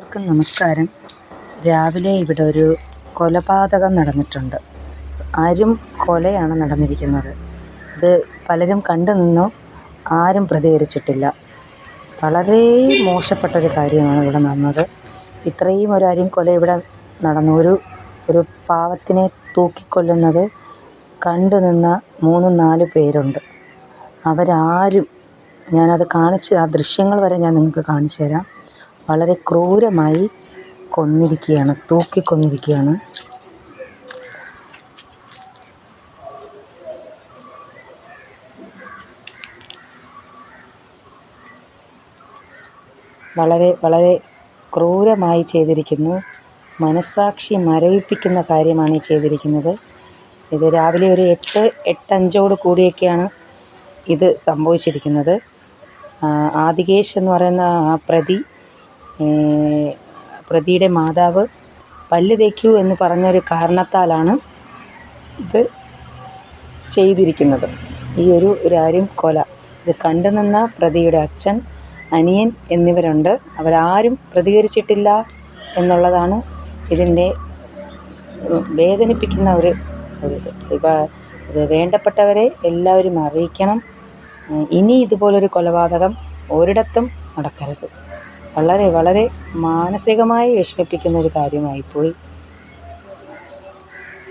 എല്ലാവർക്കും നമസ്കാരം. രാവിലെ ഇവിടെ ഒരു കൊലപാതകം നടന്നിട്ടുണ്ട്. കൊലയാണ് നടന്നിരിക്കുന്നത്. ഇത് പലരും കണ്ടു നിന്നു, ആരും പ്രതികരിച്ചിട്ടില്ല. വളരെ മോശപ്പെട്ടൊരു കാര്യമാണ് ഇവിടെ നടന്നത്. ഇത്രയും ഒരു കൊല ഇവിടെ നടന്നു. ഒരു പാവത്തിനെ തൂക്കിക്കൊല്ലുന്നത് കണ്ടു നിന്ന 3-4 പേരുണ്ട്. അവരാരും, ഞാനത് ആ ദൃശ്യങ്ങൾ വരെ ഞാൻ നിങ്ങൾക്ക് കാണിച്ചു തരാം. വളരെ ക്രൂരമായി തൂക്കിക്കൊന്നിരിക്കുകയാണ്. വളരെ വളരെ ക്രൂരമായി ചെയ്തിരിക്കുന്നു. മനസ്സാക്ഷി മരവിപ്പിക്കുന്ന കാര്യമാണ് ഈ ചെയ്തിരിക്കുന്നത്. ഇത് രാവിലെ ഒരു 8-5 കൂടിയൊക്കെയാണ് ഇത് സംഭവിച്ചിരിക്കുന്നത്. ആദികേശ് എന്ന് പറയുന്ന ആ പ്രതിയുടെ മാതാവ് പല്ല് തേക്കൂ എന്ന് പറഞ്ഞൊരു കാരണത്താലാണ് ഇത് ചെയ്തിരിക്കുന്നത്. ഈ ഒരു കൊല ഇത് കണ്ടു നിന്ന പ്രതിയുടെ അച്ഛൻ, അനിയൻ എന്നിവരുണ്ട്. അവരാരും പ്രതികരിച്ചിട്ടില്ല എന്നുള്ളതാണ് ഇതിൻ്റെ വേദനിപ്പിക്കുന്ന ഒരു ഇത്. ഇത് വേണ്ടപ്പെട്ടവരെ എല്ലാവരും അറിയിക്കണം. ഇനി ഇതുപോലൊരു കൊലപാതകം ഒരിടത്തും നടക്കരുത്. വളരെ വളരെ മാനസികമായി വിഷമിപ്പിക്കുന്ന ഒരു കാര്യമായിപ്പോയി.